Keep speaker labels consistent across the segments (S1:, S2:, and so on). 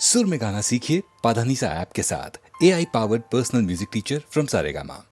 S1: सुर में गाना सीखिए पाधानीसा ऐप के साथ। AI powered personal music teacher from Saregama.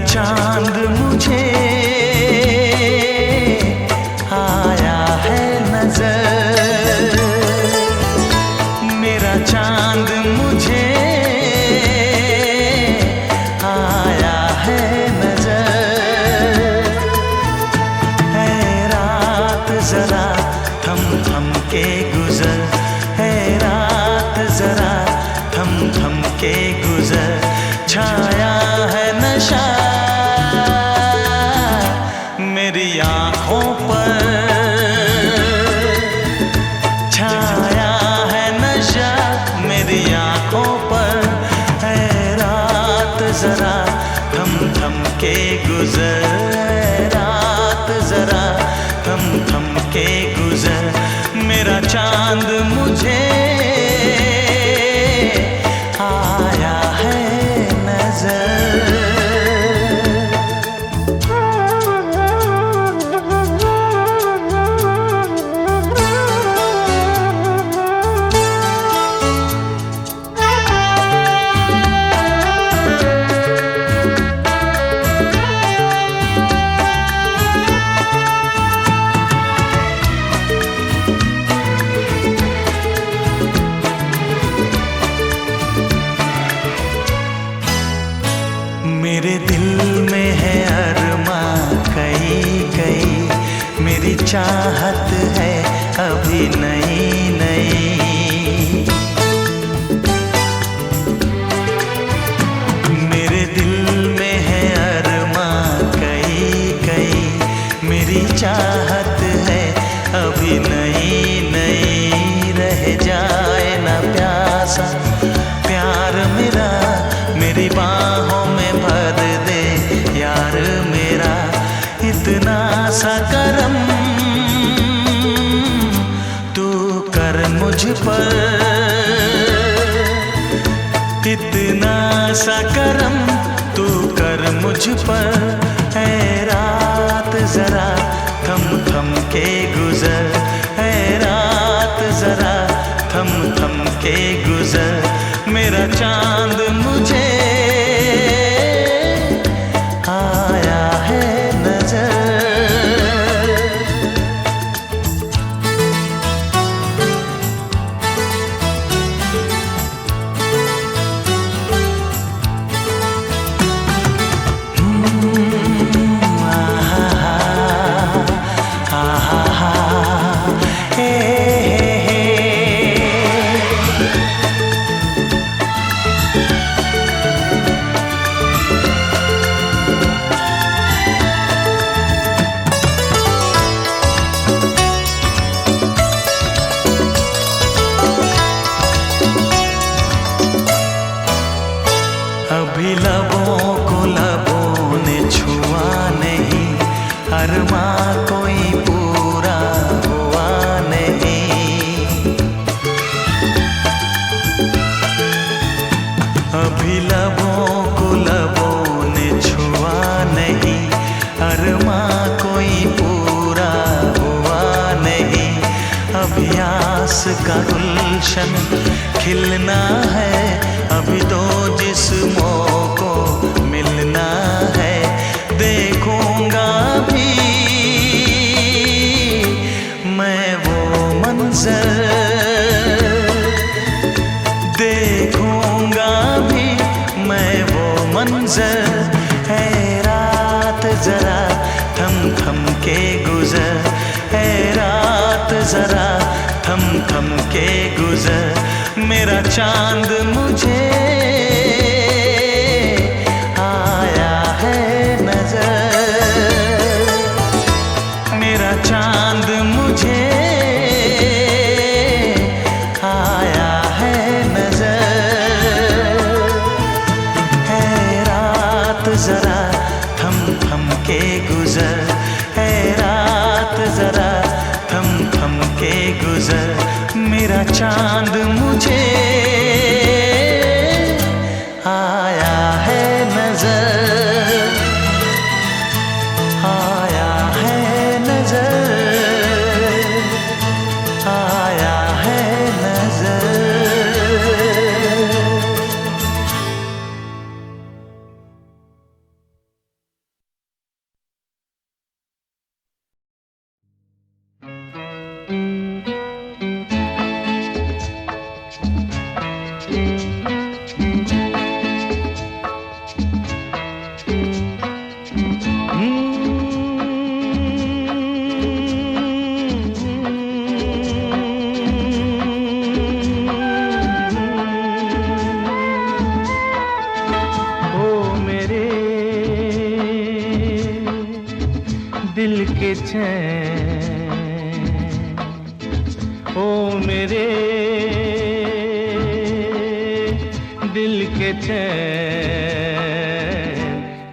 S2: चांद मुझे आया है नजर, मेरा चांद मुझे आया है नजर। है रात जरा थम थम के गुजर, है रात जरा थम थम के गुजर। छाया है नशा मेरी आँखों पर, छाया है नशा मेरी आँखों पर। है रात जरा थम थम के गुजर, है रात जरा थम थम के गुजर। मेरा चांद मुझे आया है नजर। मेरे दिल में है अरमां कई कई, मेरी चाहत है अभी नई नई। मेरे दिल में है अरमां कई कई, मेरी चाहत है अभी नई नई। रह जाए ना प्यासा प्यार मेरा, मेरी बाहों में भर दे यार मेरा। इतना सा करम तू कर मुझ पर, इतना सा करम तू कर मुझ पर। है रात जरा थम थम के गुजर, है रात जरा थम थम के गुजर। मेरा चांद मुझे आया है नजर। अभी लबों को लबों ने छुआ नहीं, अरमां कोई पूरा हुआ नहीं। अभी लबों को लबों ने छुआ नहीं, अरमां कोई पूरा हुआ नहीं। अभी आस का गुलशन खिलना है, अभी तो जिस्मों को मिलना है। देखूंगा भी मैं वो मंजर, देखूंगा भी मैं वो मंजर। है रात जरा थम थम के गुजर, है रात जरा थम थम के गुजर मेरा चांद मुझे आया है नजर मेरा चांद मुझे आया है नजर है रात जरा थम थम के गुजर है रात जरा थम थम के गुजर मेरा चांद मुझे आया है नजर आया है नजर आया है नजर
S3: दिल के चैन ओ मेरे दिल के चैन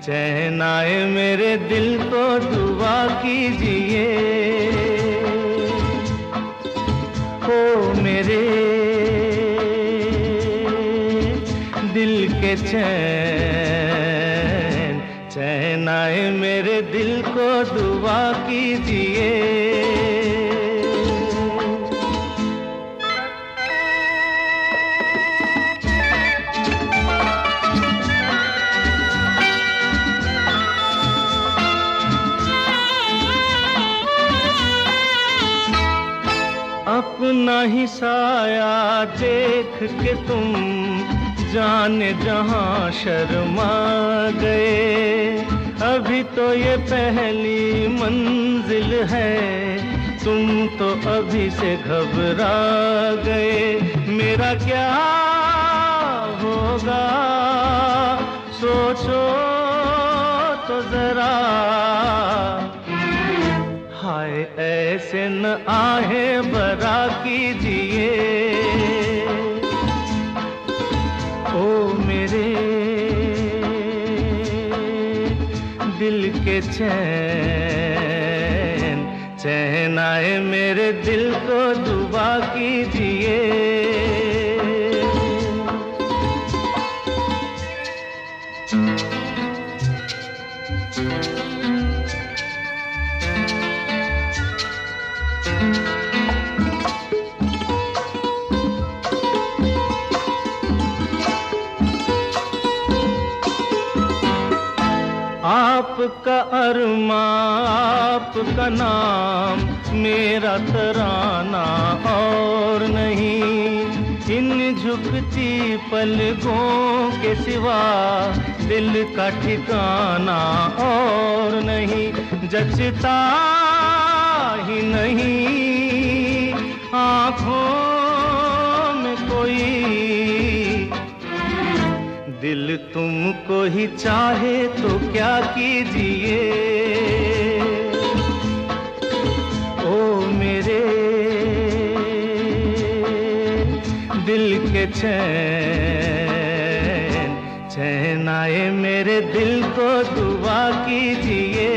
S3: चैन आए मेरे दिल को दुआ कीजिए ओ मेरे दिल के चैन चैन आए मेरे दिल को दुआ कीजिए अपना ही साया देख के तुम जाने जहां शर्मा गए अभी तो ये पहली मंजिल है तुम तो अभी से घबरा गए मेरा क्या होगा सोचो तो जरा हाय ऐसे न आहे बरा कीजिए ओ मेरे दिल के चैन चैन आए मेरे दिल को दुआ कीजिए आपका अरमा आपका नाम मेरा तराना और नहीं इन झुकती पलकों के सिवा दिल का ठिकाना और नहीं जचता ही नहीं आँखों में कोई दिल तुमको ही चाहे तो क्या कीजिए ओ मेरे दिल के चैन चैन आए मेरे दिल को दुआ कीजिए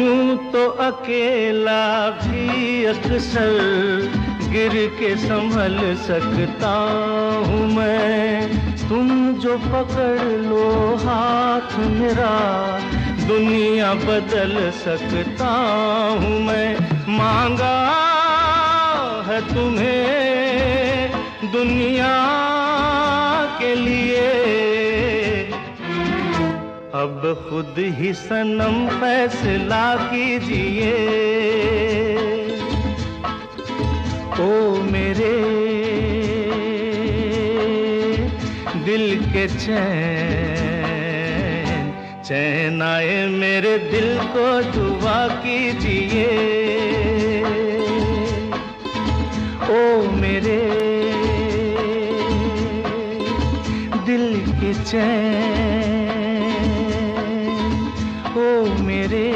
S3: यूं तो अकेला भी अक्सर गिर के संभल सकता हूँ मैं तुम जो पकड़ लो हाथ मेरा दुनिया बदल सकता हूँ मैं मांगा है तुम्हें दुनिया के लिए अब खुद ही सनम फैसला कीजिए। ओ मेरे दिल के चैन, चैन आए मेरे दिल को दुआ कीजिए। ओ मेरे दिल के चैन, ओ मेरे।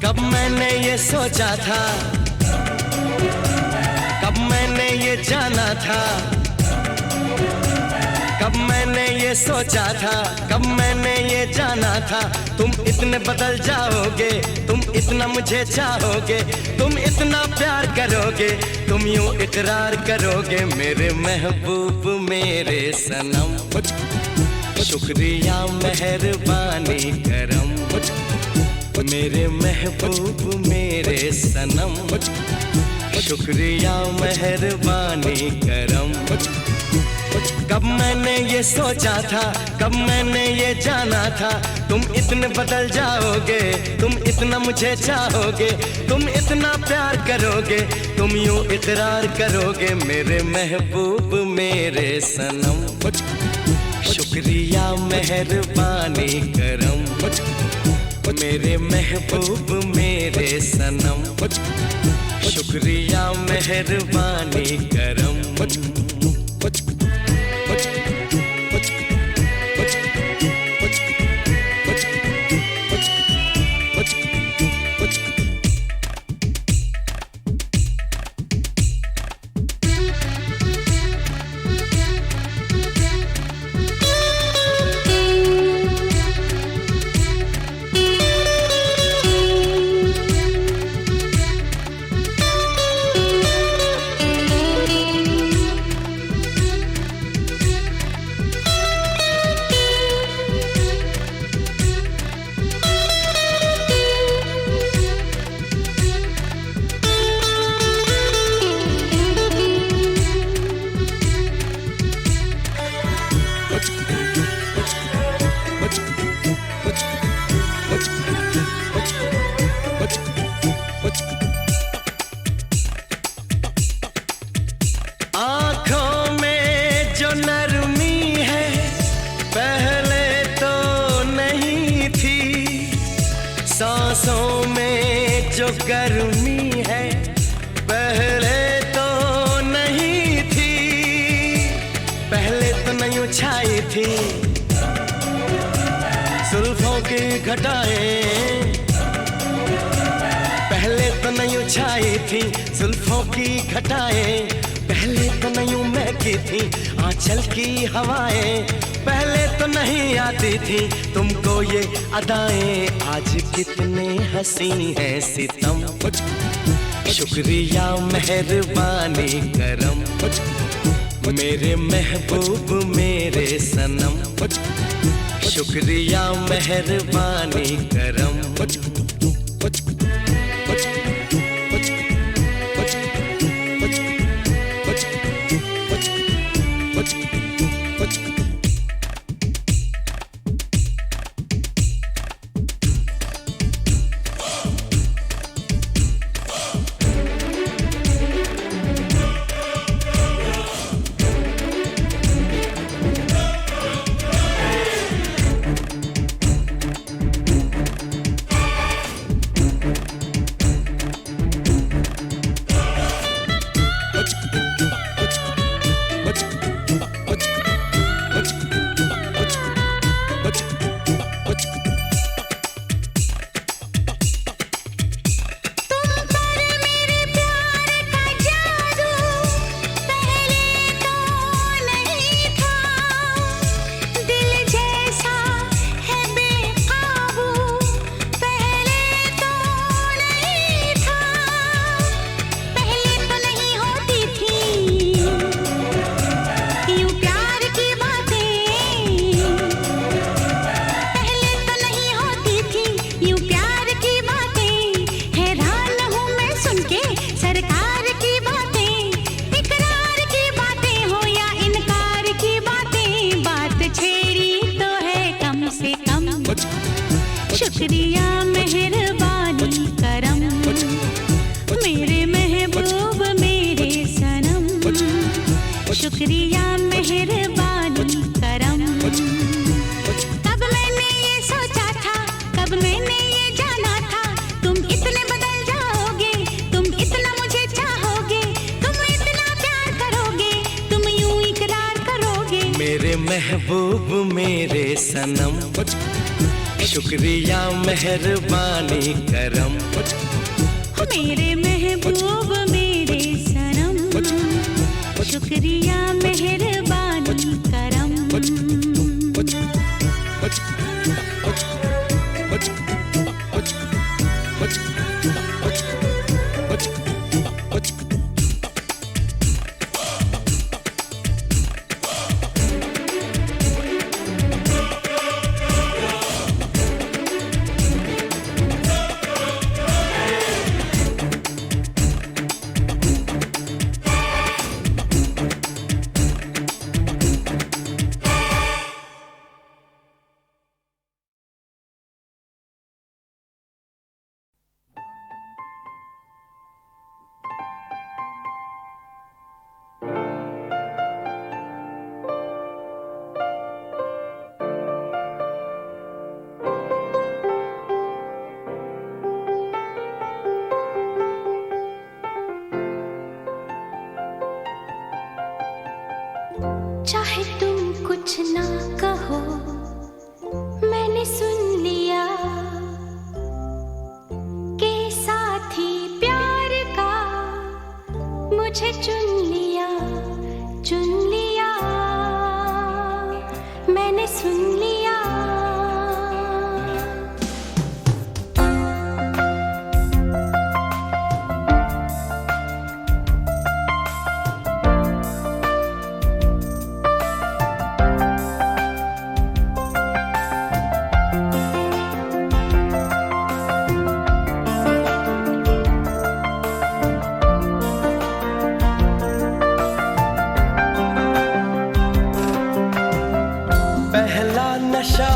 S4: कब मैंने ये सोचा था, कब मैंने ये जाना था, कब मैंने ये सोचा था, कब मैंने ये जाना था। तुम इतने बदल जाओगे, तुम इतना मुझे चाहोगे, तुम इतना प्यार करोगे, तुम यूं इकरार करोगे मेरे महबूब मेरे सनम। शुक्रिया मेहरबानी करम मेरे महबूब मेरे सनम। शुक्रिया मेहरबानी करम। कब मैंने ये सोचा था, कब मैंने ये जाना था, तुम इतने बदल जाओगे, तुम इतना मुझे चाहोगे, तुम इतना प्यार करोगे, तुम यूं इकरार करोगे मेरे महबूब मेरे सनम। शुक्रिया मेहरबानी करम मेरे महबूब मेरे सनम। शुक्रिया मेहरबानी करम। आँखों में जो नरमी है पहले तो नहीं थी, सांसों में जो गर्मी है पहले तो नहीं थी, पहले तो नहीं छाई थी जुल्फों की घटाएं, पहले तो नहीं छाई थी जुल्फों की घटाएं, पहले तो नहीं महकी थी आंचल की हवाएं, पहले तो नहीं आती थी तुमको ये अदाएं, आज कितने हंसी है सितम। शुक्रिया मेहरबानी करम मेरे महबूब मेरे सनम। शुक्रिया मेहरबानी करम।
S5: शुक्रिया मेहरबानी करम मेरे महबूब मेरे सनम, शुक्रिया मेहरबानी करम। कब मैंने ये सोचा था, कब मैंने ये जाना था, तुम इतने बदल जाओगे, तुम इतना मुझे चाहोगे, तुम इतना प्यार करोगे, तुम यूं इकरार करोगे।
S4: मेरे महबूब मेरे सनम, शुक्रिया मेहरबानी करम।
S5: मेरे महबूब मेरे सनम, शुक्रिया मेहरबानी करम। चाहे तुम कुछ ना कहो, मैंने सुन लिया कि साथी प्यार का मुझे चुन लिया, चुन लिया, मैंने सुन लिया।
S4: पहला नशा,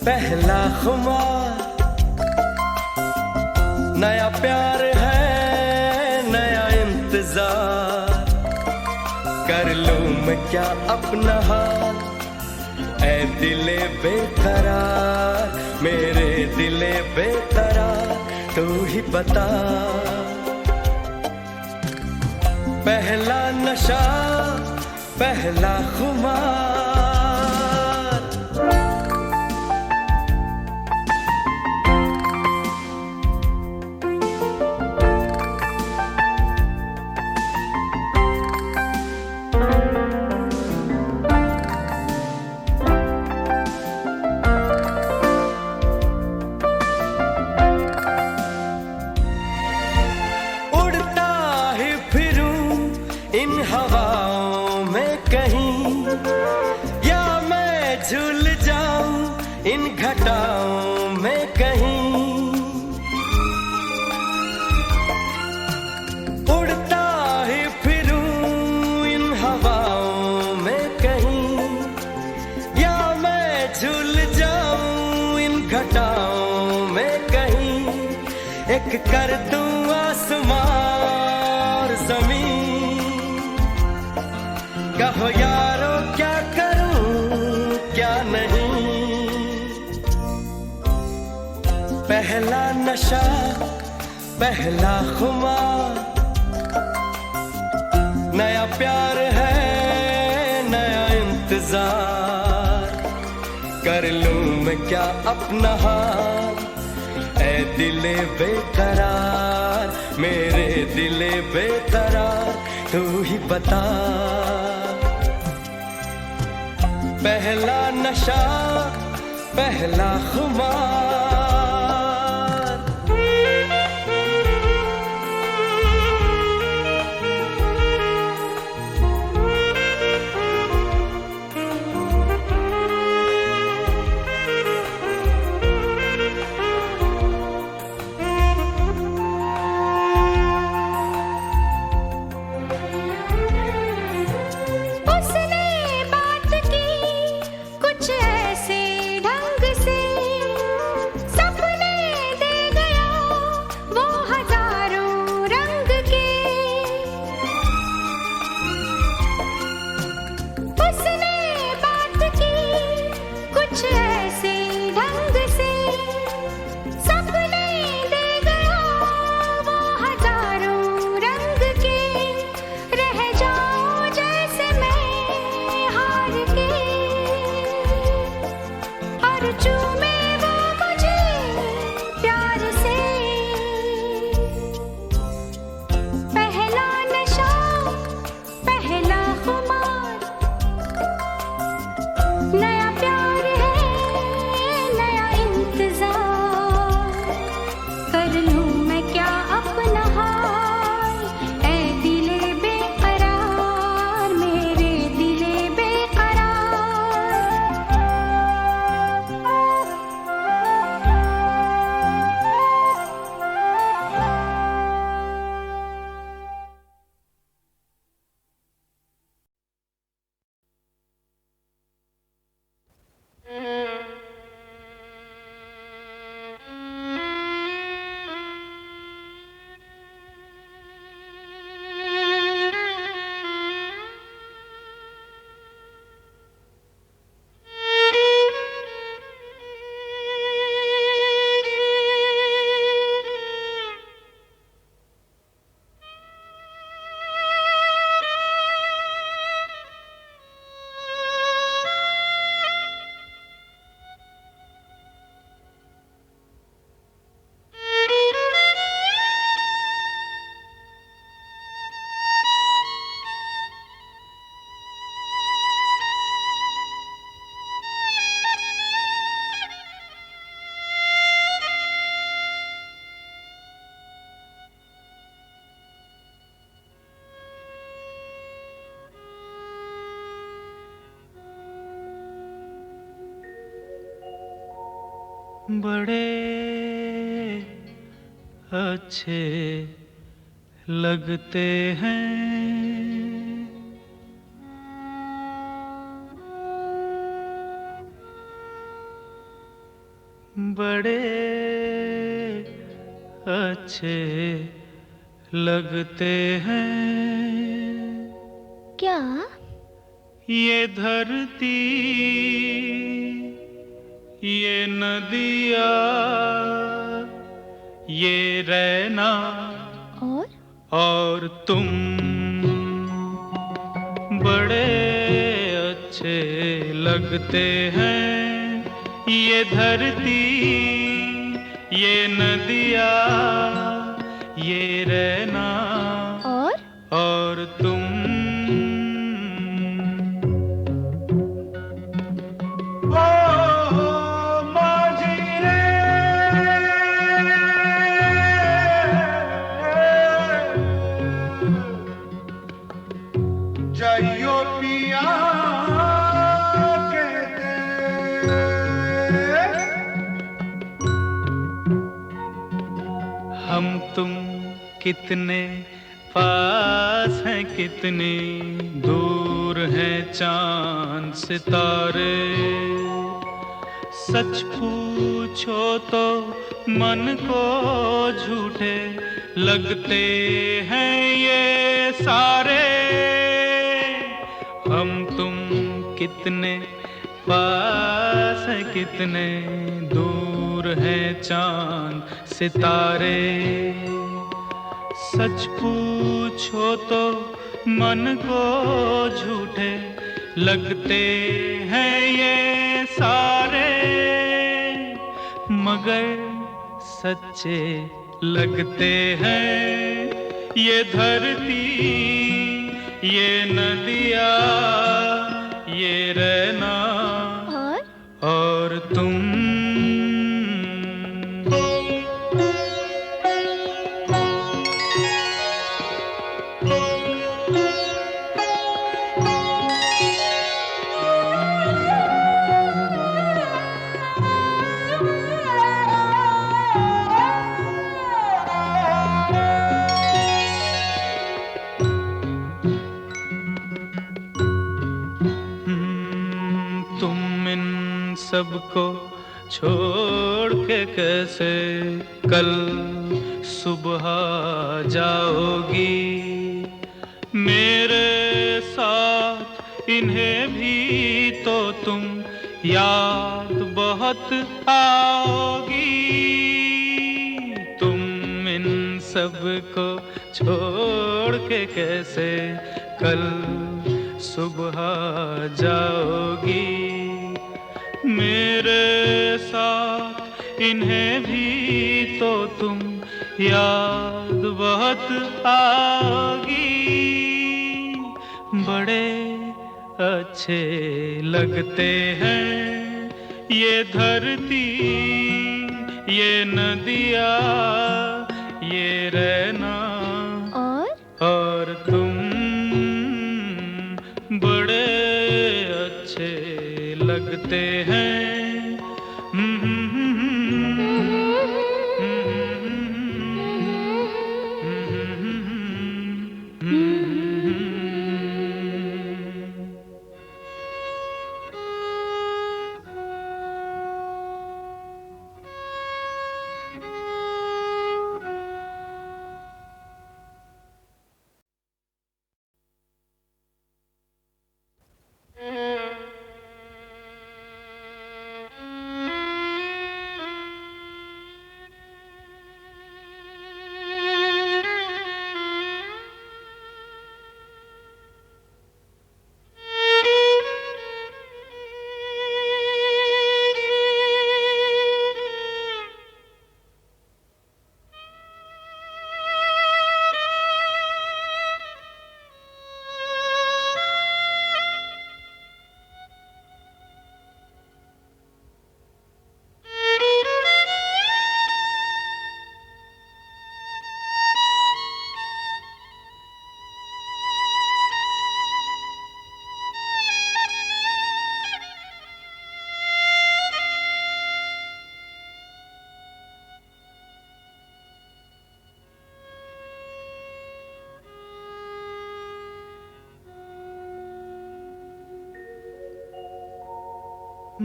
S4: पहला खुमार, नया प्यार है, नया इंतजार। कर लूं मैं क्या अपना हाल, ऐ दिले बेकरार, मेरे दिले बेकरार, तू ही बता। पहला नशा, पहला खुमार, इन हवाओं में कहीं, या मैं झूल जाऊं इन घटाओं में कहीं। उड़ता ही फिरूं इन हवाओं में कहीं, या मैं झूल जाऊं इन घटाओं में कहीं। एक कर दूं आसमां और जमीन, कहो यारो क्या करूं क्या नहीं। पहला नशा, पहला खुमार, नया प्यार है, नया इंतजार। कर लूं मैं क्या अपना हाल, ऐ दिले बेकरार, मेरे दिले बेकरार, तू ही बता। पहला नशा पहला खुमार,
S3: बड़े अच्छे लगते हैं, बड़े अच्छे लगते हैं।
S5: क्या?
S3: ये धरती, ये नदिया, ये रहना और तुम बड़े अच्छे लगते हैं। ये धरती, ये नदिया, ये रहना और तुम।
S6: जाइयो पिया कहते,
S3: हम तुम कितने पास हैं, कितनी दूर हैं चांद सितारे। सच पूछो तो मन को झूठे लगते हैं ये सारे। हम तुम कितने पास हैं, कितने दूर हैं चांद सितारे। सच पूछो तो मन को झूठे लगते हैं ये सारे। मगर सच्चे लगते हैं ये धरती, ये नदियाँ, ये रहना और तुम। सबको छोड़ के कैसे कल सुबह जाओगी, मेरे साथ इन्हें भी तो तुम याद बहुत आओगी। तुम इन सबको छोड़ के कैसे कल सुबह जाओगी, मेरे साथ इन्हें भी तो तुम याद बहुत आओगी। बड़े अच्छे लगते हैं ये धरती, ये नदियाँ, ये रहना और तुम। बड़े अच्छे लगते हैं।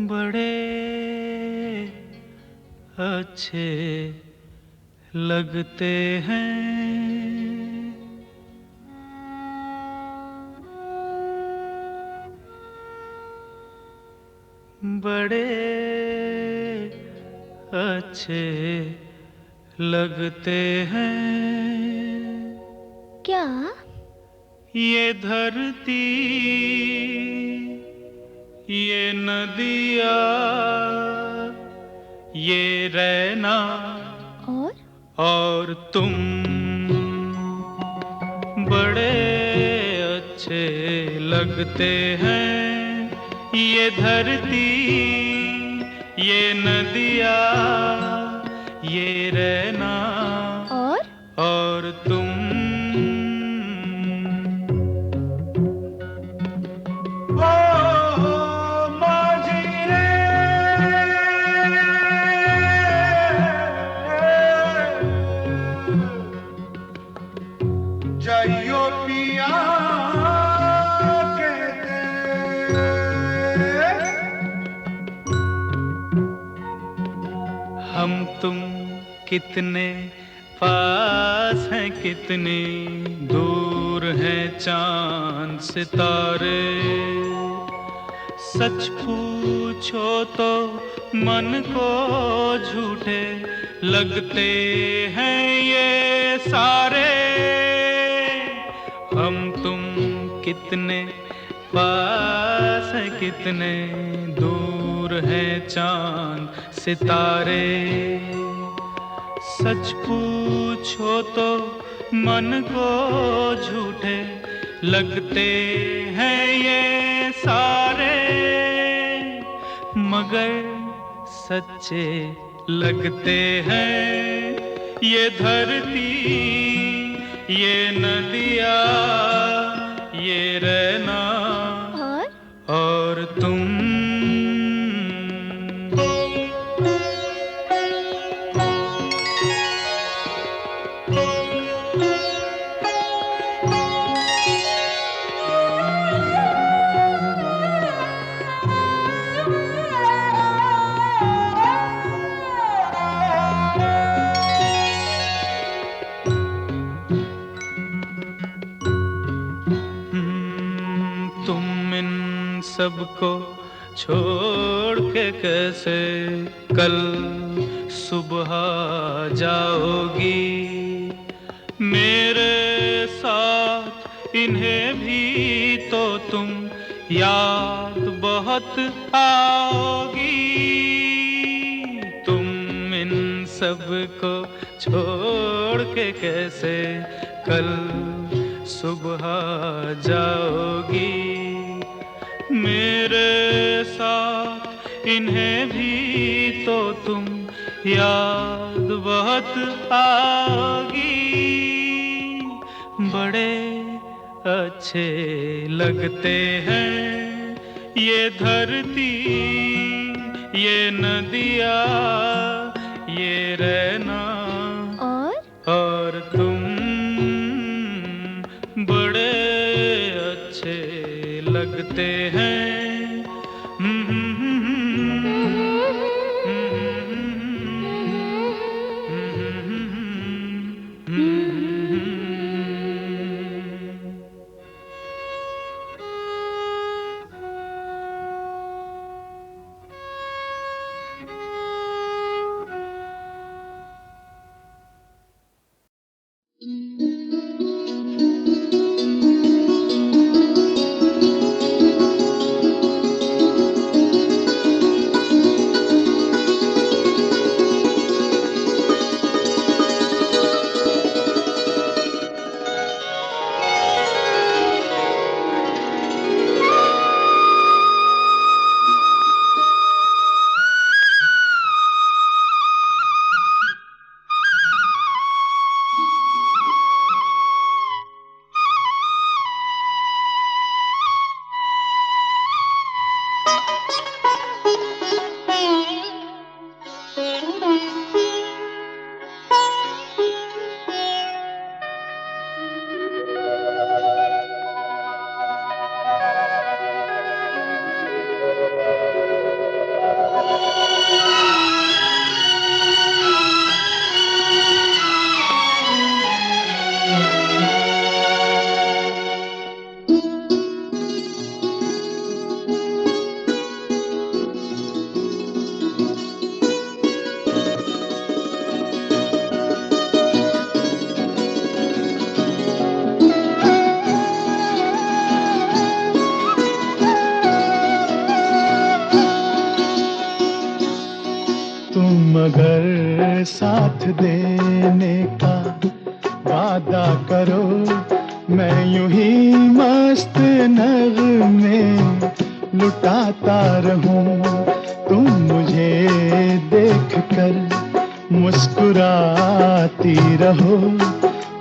S3: बड़े अच्छे लगते हैं। बड़े अच्छे लगते हैं।
S5: क्या?
S3: ये धरती, ये नदियाँ, ये रहना और तुम। बड़े अच्छे लगते हैं ये धरती, ये नदियाँ, ये रहना और तुम। हम तुम कितने पास हैं, कितनी दूर हैं चांद सितारे। सच पूछो तो मन को झूठे लगते हैं ये सारे। हम तुम कितने पास हैं, कितने दूर
S6: हैं चांद सितारे। सच पूछो तो मन को झूठे लगते हैं ये सारे, मगर सच्चे लगते हैं ये धरती, ये नदियाँ, ये रहना और तुम। सबको छोड़ के कैसे कल सुबह जाओगी, मेरे साथ इन्हें भी तो तुम याद बहुत आओगी। तुम इन सबको छोड़ के कैसे कल सुबह जाओगी, मेरे साथ इन्हें भी तो तुम याद बहुत आओगी। बड़े अच्छे लगते हैं ये धरती, ये नदियाँ, ये रहना और तुम। बड़े अच्छे लगते हैं।
S3: मगर साथ देने का वादा करो, मैं यूं ही मस्त नगमे लुटाता रहूं। तुम मुझे देख कर मुस्कुराती रहो,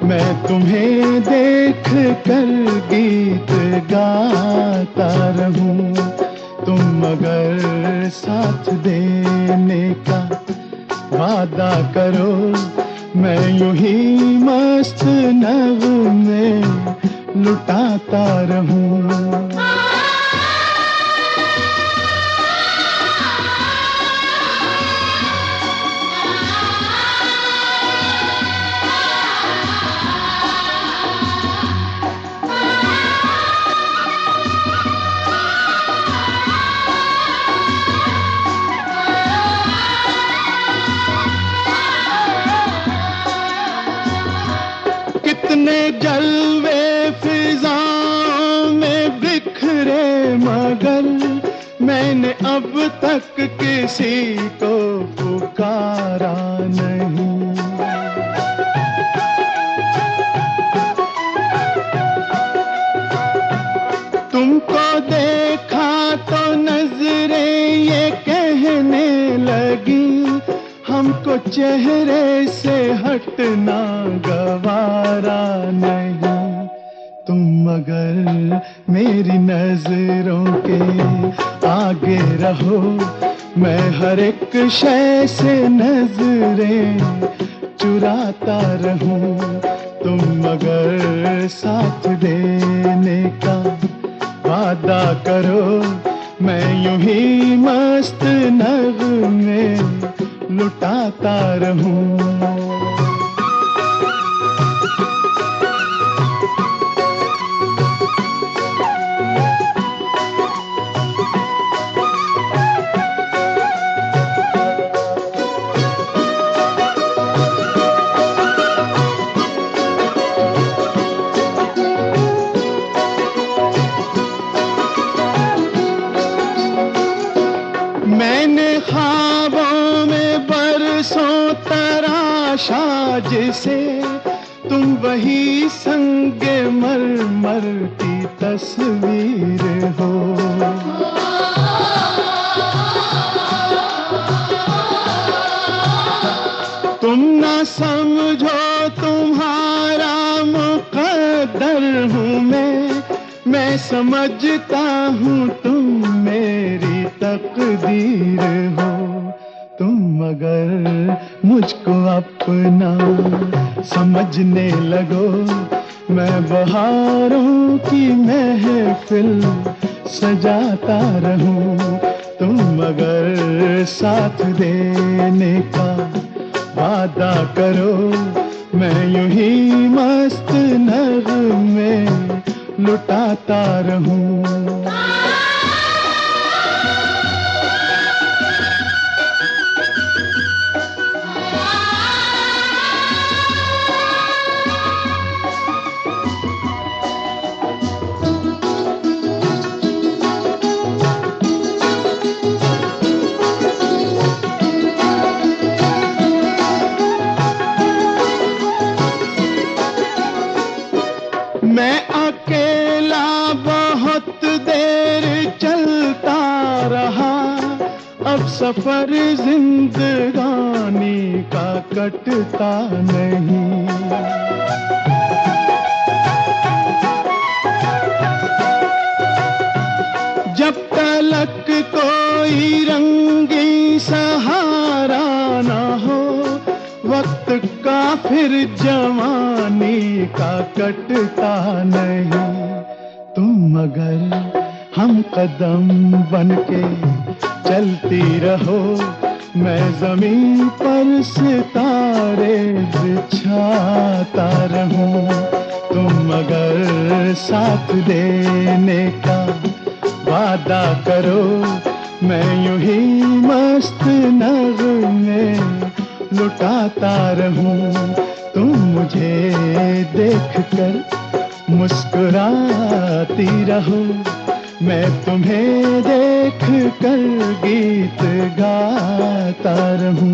S3: मैं तुम्हें देख कर गीत गाता रहूं। तुम मगर साथ देने का वादा करो, मैं यूं ही मस्त नगमे लुटाता रहूं। कितने जलवे फिजाओं में बिखरे, मगर मैंने अब तक किसी को पुकारा नहीं। तुमको देखा तो नजरें ये कहने लगी, हमको चेहरे से हटना गवारा नहीं। तुम मगर मेरी नजरों के आगे रहो, मैं हर एक शय से नजरें चुराता रहूं। तुम मगर साथ देने का वादा करो, मैं यूं ही मस्त नगमे लुटाता रहूं। मैंने ख्वाबों में बरसों तराशा जिसे, तुम वही संगे मरमर की तस्वीर हो। तुम ना समझो तुम्हारा मुकद्दर हूँ मैं समझता हूँ तुम मेरी तकदीर हो। तुम मगर मुझको अपना समझने लगो, मैं बहारों की महफिल सजाता रहूं। तुम मगर साथ देने का वादा करो, मैं यूं ही मस्त नगमे लुटाता रहूं। मैं अकेला बहुत देर चलता रहा, अब सफर जिंदगानी का कटता नहीं। जब तलक कोई रंगी सहारा ना हो, वक्त का फिर जवानी का कटता नहीं। तुम मगर हम कदम बनके चलती रहो, मैं जमीन पर सितारे बिछाता रहूं। तुम मगर साथ देने का वादा करो, मैं यूं ही मस्त नगमे लुटाता रहूं। तुम मुझे देखकर मुस्कुराती रहो, मैं तुम्हें देखकर गीत गाता रहूं।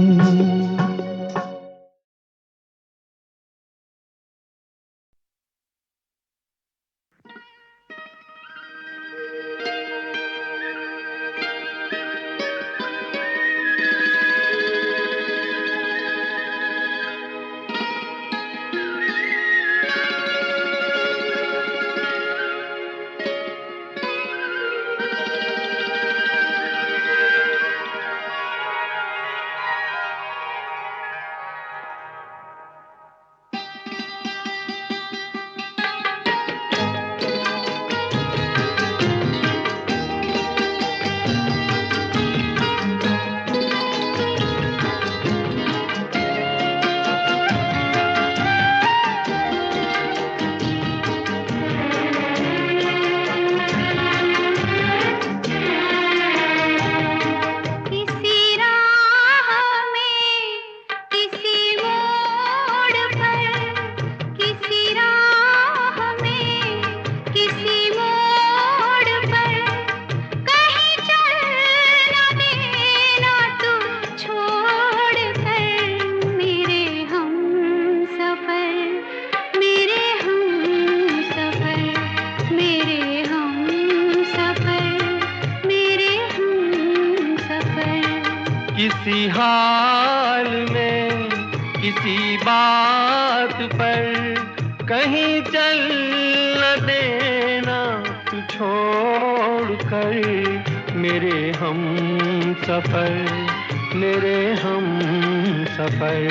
S3: हाल में किसी बात पर कहीं चल न देना तू छोड़ कर मेरे हम सफर, मेरे हम सफर,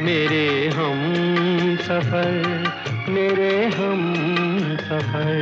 S3: मेरे हम सफर, मेरे हम सफर।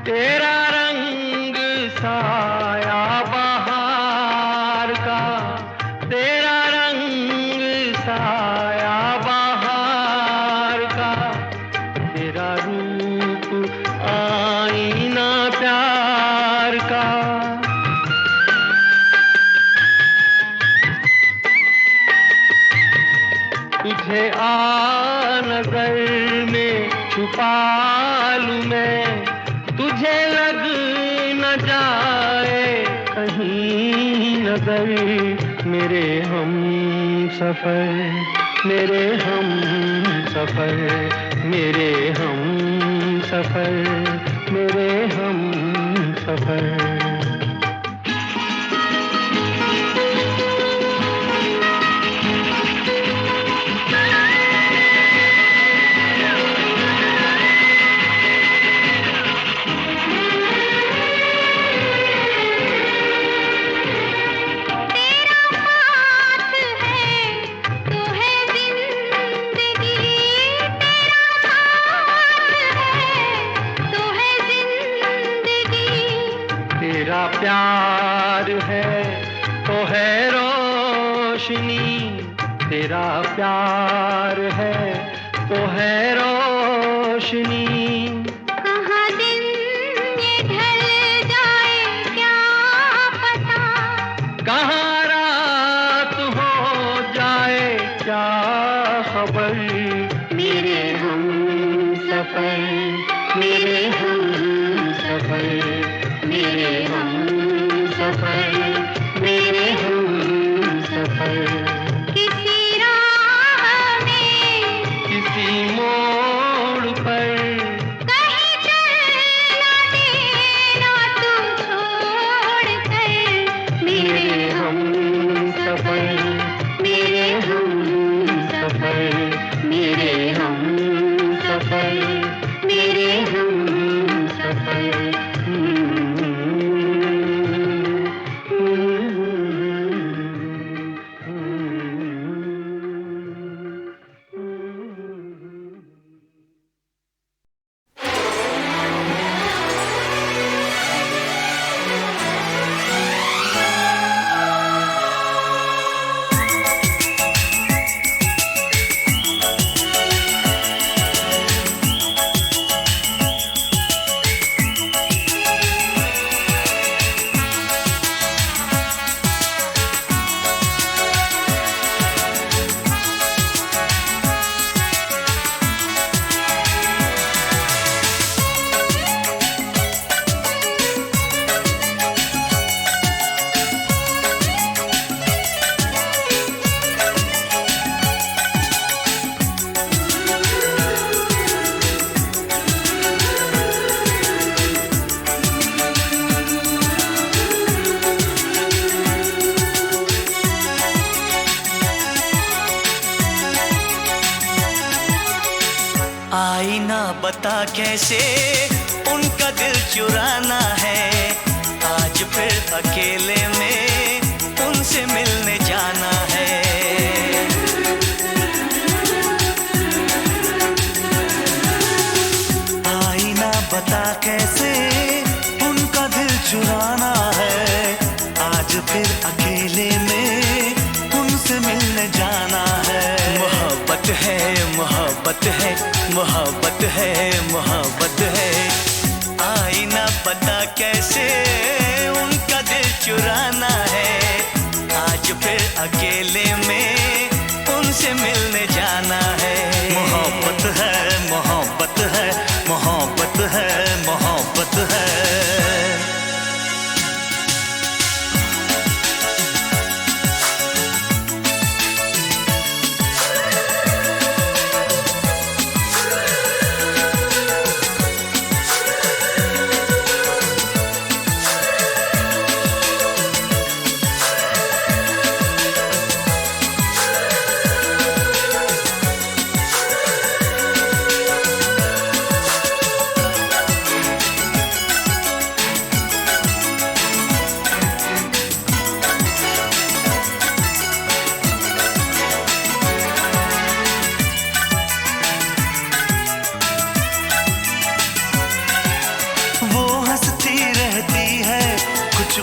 S3: तेरा रंग साया बहार का, तेरा रंग साया बहार का, तेरा रूप आईना प्यार का। तुझे आ नजर में छुपा लूं मैं, तुझे लग न जाए कहीं नजर, मेरे हम सफर, मेरे हम सफर, मेरे हम सफर, मेरे हम सफर। तेरा प्यार है तो है रोशनी, तेरा प्यार है तो है रोशनी।
S5: कहाँ दिन ये ढल जाए क्या पता,
S3: कहाँ रात हो जाए क्या खबर, मेरे हम सफर, मेरे हम सफर, मेरे हम सफर, मेरे हम सफर।
S5: किसी राह में
S3: किसी मोड़ पर
S5: कहीं चल ना देना तू छोड़ कर,
S3: मेरे हम सफर, मेरे हम सफर, मेरे हम सफर, मेरे हम सफर।
S2: आई ना बता कैसे उनका दिल चुराना है, आज फिर अकेले में उनसे मिलने जाना है। आई ना बता कैसे उनका दिल चुराना है, आज फिर अकेले में उनसे मिलने जाना है। मोहब्बत है मोहब्बत है मोहब्बत है मोहब्बत है, आई ना पता कैसे उनका दिल चुराना है, आज फिर अकेले में उनसे मिलने जाना है। मोहब्बत है मोहब्बत है मोहब्बत है मोहब्बत है।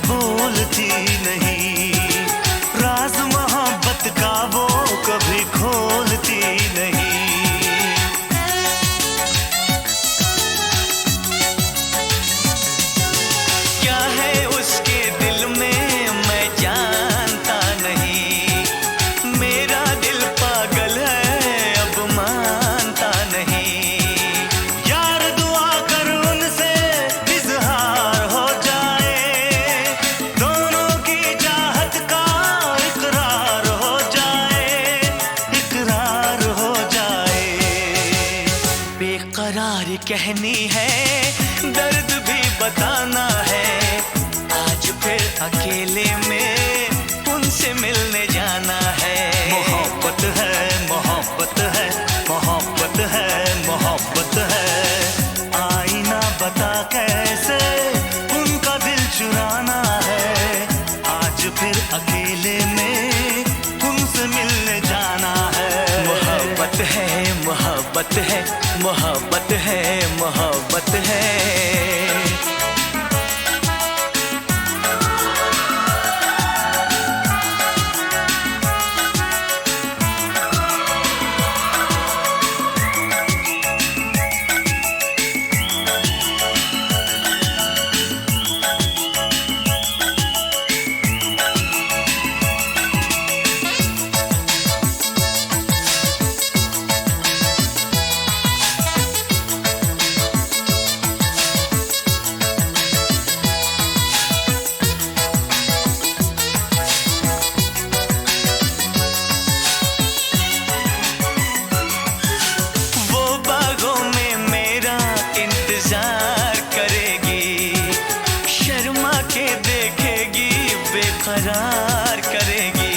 S2: बोलती नहीं, राज मोहब्बत का वो कभी खोलती नहीं। क्या है उसके दिल में मैं जानता नहीं, मेरा दिल पागल है अब मानता नहीं। यार दुआ कर उनसे इजहार हो जाए, बेकरार कहनी है दर्द भी बताना है, आज फिर अकेले में उनसे मिलने जाना है। मोहब्बत है मोहब्बत है मोहब्बत है मोहब्बत है, आई ना बता कैसे उनका दिल चुराना है, आज फिर अकेले में उनसे मिलने जाना है। मोहब्बत है मोहब्बत है मोहब्बत है मोहब्बत है। करार करेगी,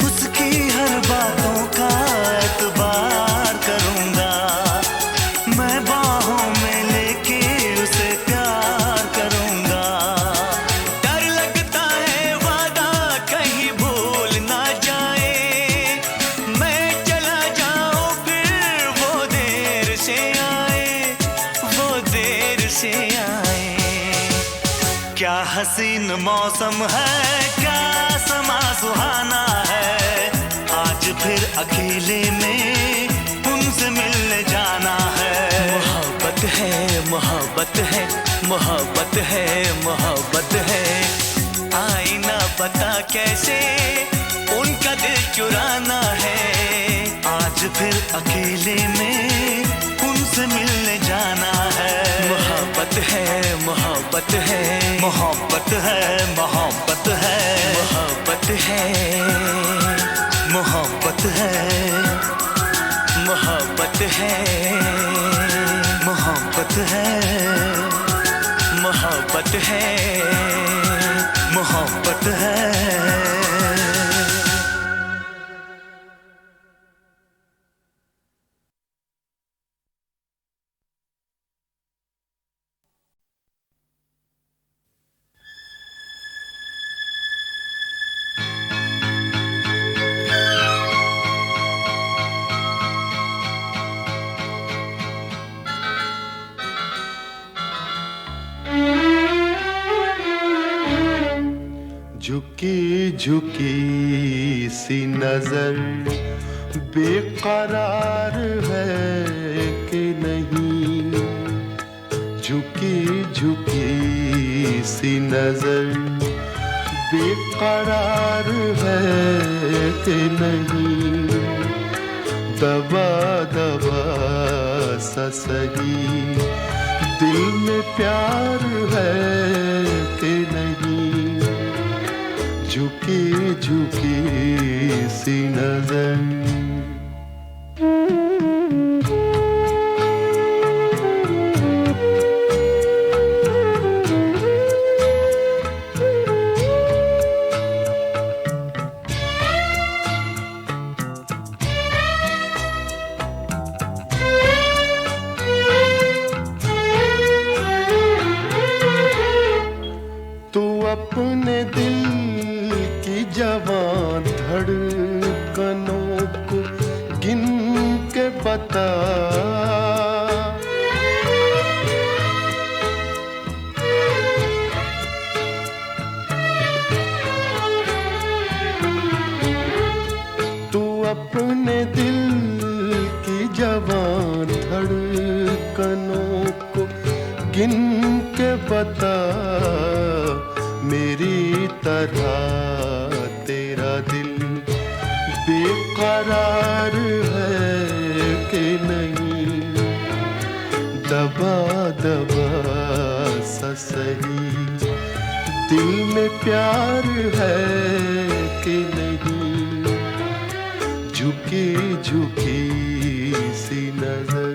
S2: उसकी हर बातों का एतबार करूंगा, मैं बाहों में लेके उसे प्यार करूंगा। डर लगता है वादा कहीं भूल ना जाए, मैं चला जाऊं फिर वो देर से से आए। क्या हसीन मौसम है, क्या समा सुहाना है, आज फिर अकेले में उनसे मिलने जाना है। मोहब्बत है मोहब्बत है मोहब्बत है मोहब्बत है, आई ना पता कैसे उनका दिल चुराना है, आज फिर अकेले में उनसे मिलने जाना है। मोहब्बत है मोहब्बत है मोहब्बत है मोहब्बत है मोहब्बत है मोहब्बत है मोहब्बत है मोहब्बत है मोहब्बत है मोहब्बत है।
S7: झुकी झुकी सी नजर बेकरार है कि नहीं, झुकी झुकी सी नजर बेकरार है कि नहीं, दबा दबा सा सही दिल में प्यार है कि नहीं, झुकी झुकी सी नजर। अपने दिल की जवां धड़कनों को गिन के बता, तू अपने दिल की जवां धड़कनों को गिन के बता, मेरी तरह तेरा दिल बेकरार है कि नहीं, दबा दबा सा सही दिल में प्यार है कि नहीं, झुकी झुकी सी नजर।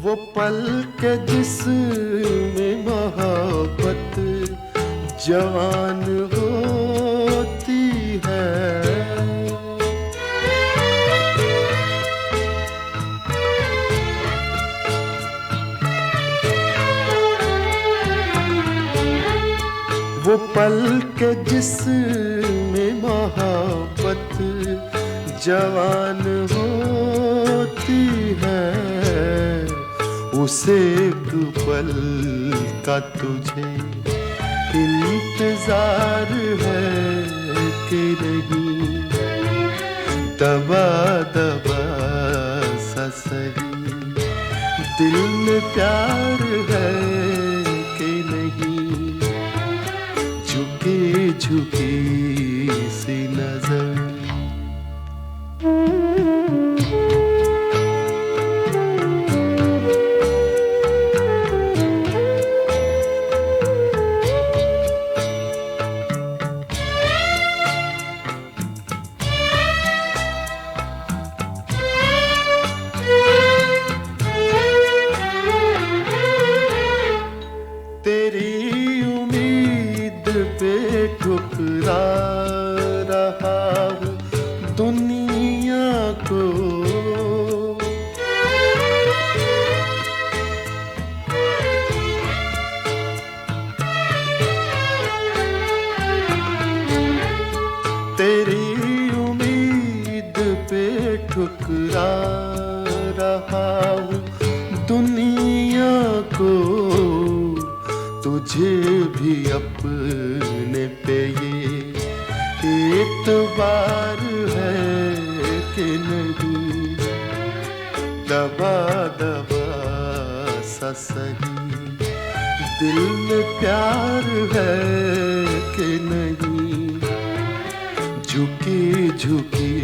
S7: वो पल के जिसमें मोहब्बत जवान होती है, वो पल के जिसमें मोहब्बत जवान होती है, उसे एक पल का तुझे इंतजार है कि नहीं, दबा दबा सा सही दिल में प्यार है कि नहीं, झुकी झुकी सी नजर। तेरी उम्मीद पे ठुकरा रहा हूँ दुनिया को, तेरी उम्मीद पे ठुकरा रहा हूँ दुनिया को, तुझे भी अपने पे ये एतबार है कि नहीं, दबा दबा सा सही दिल में प्यार है कि नहीं, झुकी झुकी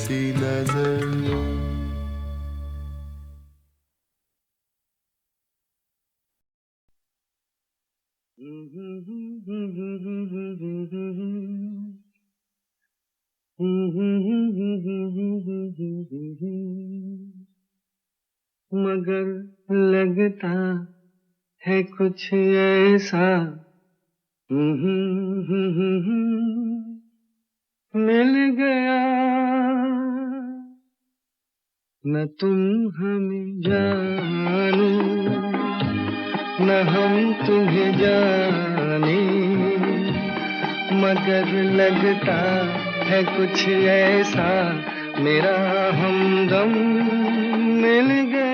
S7: सी नजर।
S3: मगर लगता है कुछ ऐसा मिल गया न तुम हमें जानो न हम तुम्हें जाने मगर लगता है कुछ ऐसा मेरा हमदम मिल गया।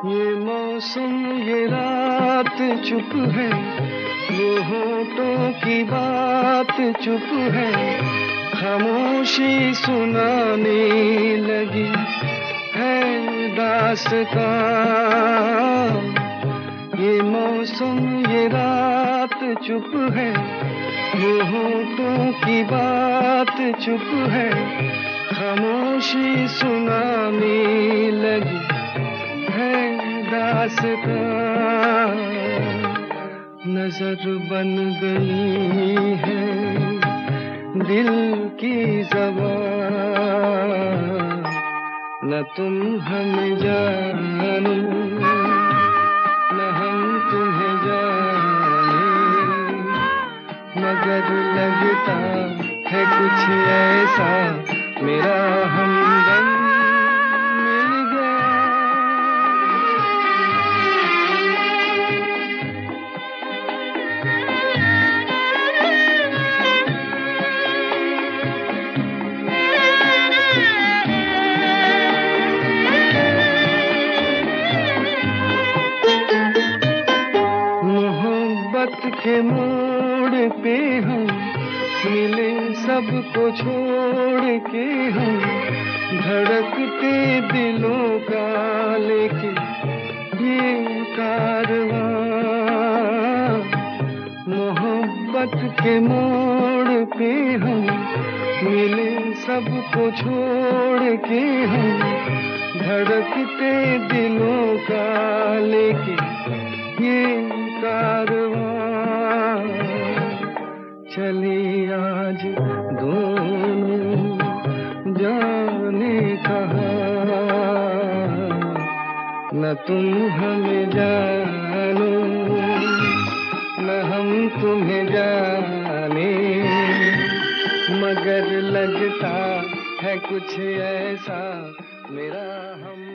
S3: ये मौसम ये रात चुप है वो होठों की बात चुप है खामोशी सुनाने लगी है दास्तां। ये मौसम ये रात चुप है वो होठों की बात चुप है खामोशी सुनाने लगी है दास्तां। नजर बन गई है दिल की ज़बान न तुम हमें जानो न हम तुम्हें जाने मगर लगता है कुछ ऐसा मेरा हमदम मिल गया। मोहब्बत के मोड़ पे हम मिले सबको छोड़ के हम धड़कते दिलों का लेके ये कारवां। मोहब्बत के मोड़ पे हम मिले सबको छोड़ के हम धड़कते दिलों का लेके ये कारवां। चले आज दोनों जाने कहाँ न तुम हमें जानो न हम तुम्हें जाने मगर लगता है कुछ ऐसा मेरा हम